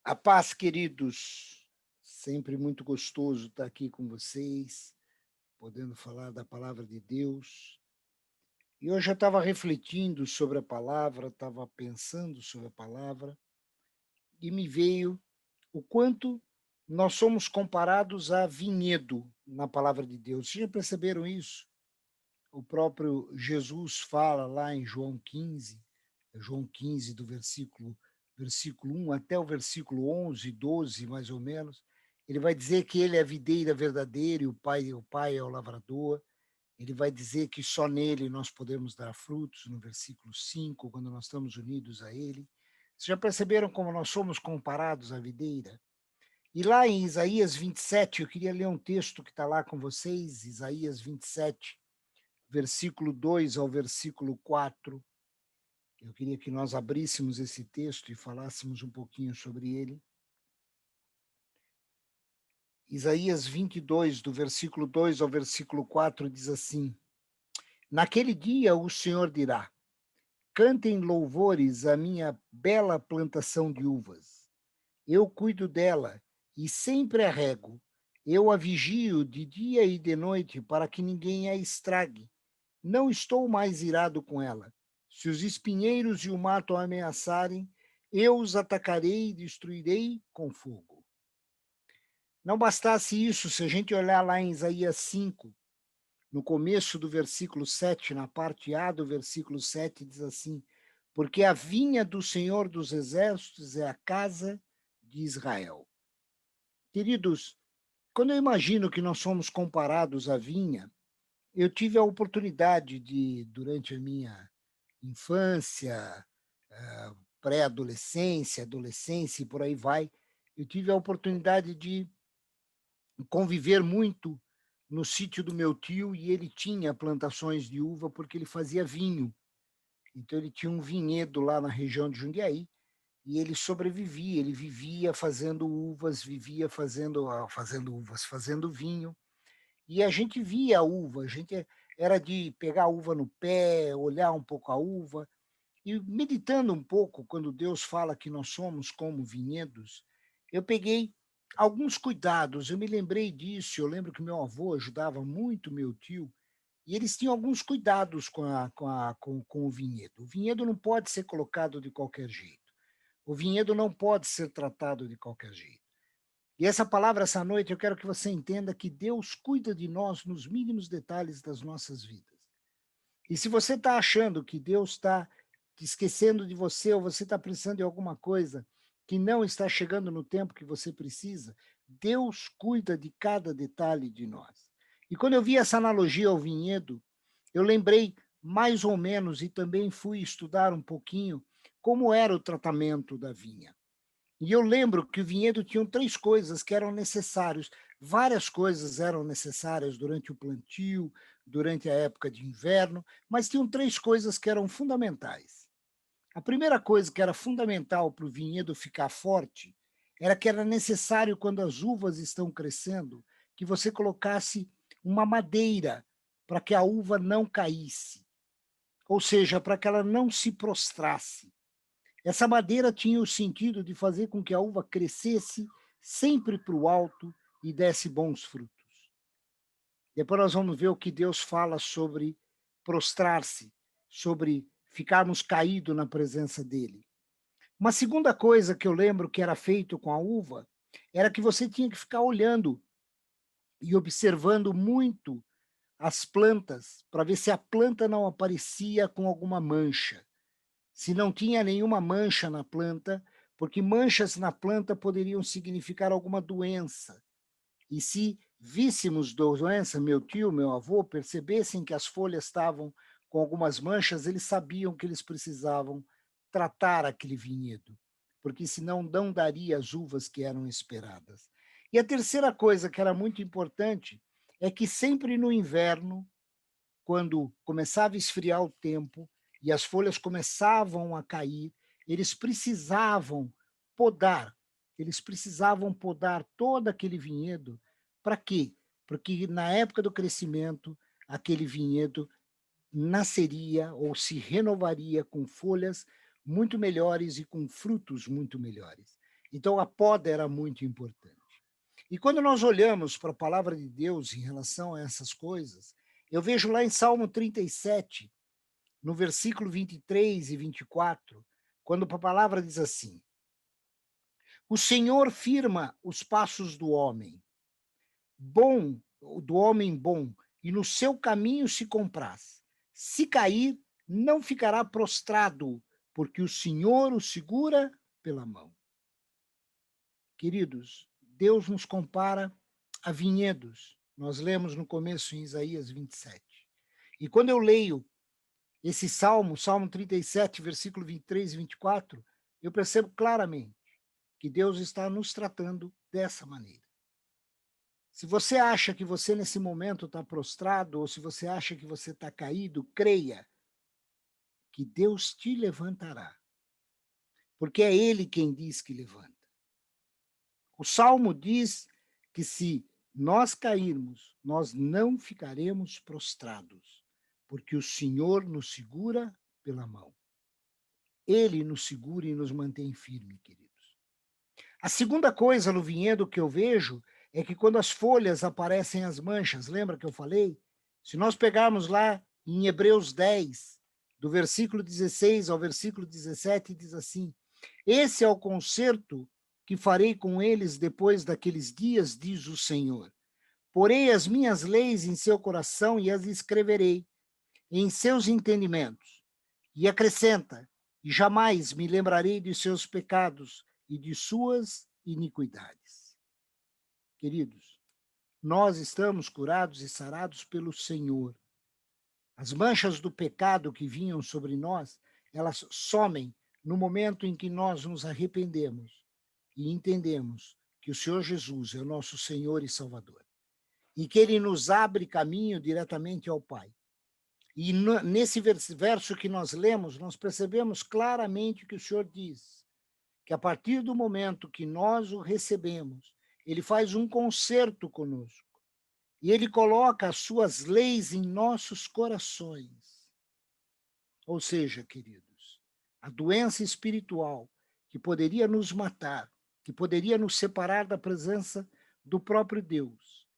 A paz, queridos. Sempre muito gostoso estar aqui com vocês, podendo falar da palavra de Deus. E hoje eu estava refletindo sobre a palavra, estava pensando sobre a palavra, e me veio o quanto nós somos comparados a vinhedo na palavra de Deus. Vocês já perceberam isso? O próprio Jesus fala lá em João 15 do versículo 1 até o versículo 11, 12 mais ou menos, ele vai dizer que ele é a videira verdadeira e o pai é o lavrador. Ele vai dizer que só nele nós podemos dar frutos, no versículo 5, quando nós estamos unidos a ele. Vocês já perceberam como nós somos comparados à videira? E lá em Isaías 27, eu queria ler um texto que está lá com vocês, Isaías 27, versículo 2 ao versículo 4. Eu queria que nós abríssemos esse texto e falássemos um pouquinho sobre ele. Isaías 22, do versículo 2 ao versículo 4, diz assim: Naquele dia o Senhor dirá: Cantem louvores à minha bela plantação de uvas. Eu cuido dela e sempre a rego. Eu a vigio de dia e de noite para que ninguém a estrague. Não estou mais irado com ela. Se os espinheiros e o mato a ameaçarem, eu os atacarei e destruirei com fogo. Não bastasse isso, se a gente olhar lá em Isaías 5, no começo do versículo 7, na parte A do versículo 7, diz assim: Porque a vinha do Senhor dos Exércitos é a casa de Israel. Queridos, quando eu imagino que nós somos comparados à vinha, eu tive a oportunidade de, durante a minha infância, pré-adolescência, adolescência e por aí vai, eu tive a oportunidade de conviver muito no sítio do meu tio e ele tinha plantações de uva porque ele fazia vinho. Então ele tinha um vinhedo lá na região de Jundiaí e ele sobrevivia, ele vivia fazendo uvas, vivia fazendo uvas, fazendo vinho. E a gente via a uva, a gente era de pegar a uva no pé, olhar um pouco a uva, e meditando um pouco, quando Deus fala que nós somos como vinhedos, eu peguei alguns cuidados, eu me lembrei disso, eu lembro que meu avô ajudava muito meu tio, e eles tinham alguns cuidados com o vinhedo. O vinhedo não pode ser colocado de qualquer jeito. O vinhedo não pode ser tratado de qualquer jeito. E essa palavra, essa noite, eu quero que você entenda que Deus cuida de nós nos mínimos detalhes das nossas vidas. E se você está achando que Deus está esquecendo de você, ou você está precisando de alguma coisa que não está chegando no tempo que você precisa, Deus cuida de cada detalhe de nós. E quando eu vi essa analogia ao vinhedo, eu lembrei mais ou menos e também fui estudar um pouquinho como era o tratamento da vinha. E eu lembro que o vinhedo tinha três coisas que eram necessárias. Várias coisas eram necessárias durante o plantio, durante a época de inverno, mas tinham três coisas que eram fundamentais. A primeira coisa que era fundamental para o vinhedo ficar forte era que era necessário, quando as uvas estão crescendo, que você colocasse uma madeira para que a uva não caísse, ou seja, para que ela não se prostrasse. Essa madeira tinha o sentido de fazer com que a uva crescesse sempre para o alto e desse bons frutos. Depois nós vamos ver o que Deus fala sobre prostrar-se, sobre ficarmos caídos na presença dele. Uma segunda coisa que eu lembro que era feito com a uva era que você tinha que ficar olhando e observando muito as plantas para ver se a planta não aparecia com alguma mancha, se não tinha nenhuma mancha na planta, porque manchas na planta poderiam significar alguma doença. E se víssemos doença, meu tio, meu avô, percebessem que as folhas estavam com algumas manchas, eles sabiam que eles precisavam tratar aquele vinhedo, porque senão não daria as uvas que eram esperadas. E a terceira coisa que era muito importante é que sempre no inverno, quando começava a esfriar o tempo e as folhas começavam a cair, eles precisavam podar, eles precisavam podar todo aquele vinhedo. Para quê? Porque na época do crescimento, aquele vinhedo nasceria ou se renovaria com folhas muito melhores e com frutos muito melhores. Então, a poda era muito importante. E quando nós olhamos para a palavra de Deus em relação a essas coisas, eu vejo lá em Salmo 37, no versículo 23 e 24, quando a palavra diz assim: o Senhor firma os passos bom, do homem bom, e no seu caminho se compraz. Se cair, não ficará prostrado, porque o Senhor o segura pela mão. Queridos, Deus nos compara a vinhedos. Nós lemos no começo em Isaías 27. E quando eu leio esse salmo, Salmo 37, versículo 23 e 24, eu percebo claramente que Deus está nos tratando dessa maneira. Se você acha que você nesse momento está prostrado, ou se você acha que você está caído, creia que Deus te levantará, porque é Ele quem diz que levanta. O Salmo diz que se nós cairmos, nós não ficaremos prostrados, porque o Senhor nos segura pela mão. Ele nos segura e nos mantém firme, queridos. A segunda coisa no vinhedo que eu vejo é que quando as folhas aparecem as manchas, lembra que eu falei? Se nós pegarmos lá em Hebreus 10, do versículo 16 ao versículo 17, diz assim: esse é o concerto que farei com eles depois daqueles dias, diz o Senhor. Porei as minhas leis em seu coração e as escreverei em seus entendimentos. E acrescenta: e jamais me lembrarei de seus pecados e de suas iniquidades. Queridos, nós estamos curados e sarados pelo Senhor. As manchas do pecado que vinham sobre nós, elas somem no momento em que nós nos arrependemos e entendemos que o Senhor Jesus é o nosso Senhor e Salvador e que Ele nos abre caminho diretamente ao Pai. E nesse verso que nós lemos, nós percebemos claramente que o Senhor diz que a partir do momento que nós o recebemos, Ele faz um concerto conosco e Ele coloca as suas leis em nossos corações. Ou seja, queridos, a doença espiritual que poderia nos matar, que poderia nos separar da presença do próprio Deus,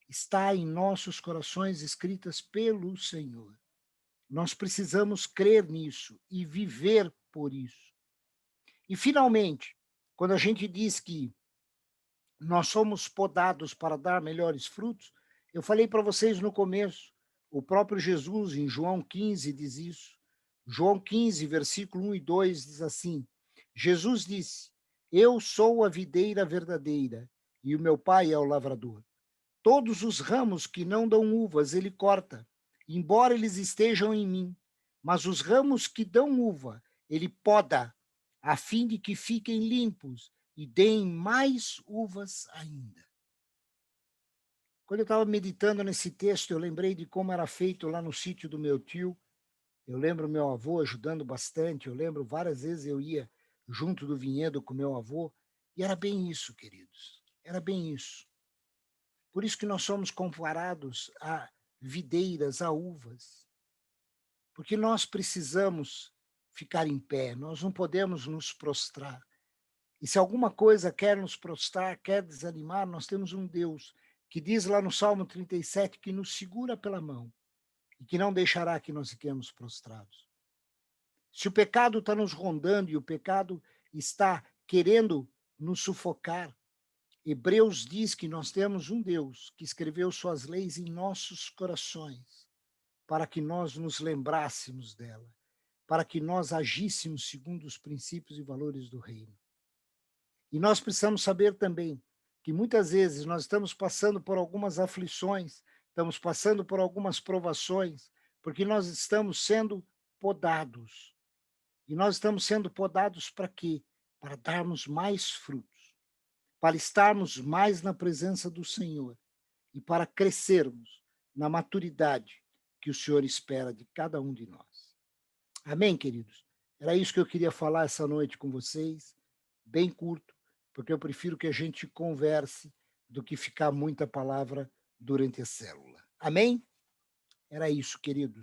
está em nossos corações escritas pelo Senhor. Nós precisamos crer nisso e viver por isso. E, finalmente, quando a gente diz que nós somos podados para dar melhores frutos, eu falei para vocês no começo, o próprio Jesus, em João 15, diz isso. João 15, versículo 1 e 2, diz assim: Jesus disse: eu sou a videira verdadeira e o meu pai é o lavrador. Todos os ramos que não dão uvas, ele corta, embora eles estejam em mim. Mas os ramos que dão uva, ele poda, a fim de que fiquem limpos e deem mais uvas ainda. Quando eu estava meditando nesse texto, eu lembrei de como era feito lá no sítio do meu tio. Eu lembro meu avô ajudando bastante, eu lembro várias vezes eu ia junto do vinhedo com meu avô, e era bem isso, queridos, era bem isso. Por isso que nós somos comparados a videiras, a uvas. Porque nós precisamos ficar em pé, nós não podemos nos prostrar. E se alguma coisa quer nos prostrar, quer desanimar, nós temos um Deus que diz lá no Salmo 37 que nos segura pela mão e que não deixará que nós fiquemos prostrados. Se o pecado está nos rondando e o pecado está querendo nos sufocar, Hebreus diz que nós temos um Deus que escreveu suas leis em nossos corações, para que nós nos lembrássemos dela, para que nós agíssemos segundo os princípios e valores do reino. E nós precisamos saber também que muitas vezes nós estamos passando por algumas aflições, estamos passando por algumas provações, porque nós estamos sendo podados. E nós estamos sendo podados para quê? Para darmos mais frutos, para estarmos mais na presença do Senhor e para crescermos na maturidade que o Senhor espera de cada um de nós. Amém, queridos? Era isso que eu queria falar essa noite com vocês, bem curto, porque eu prefiro que a gente converse do que ficar muita palavra durante a célula. Amém? Era isso, queridos.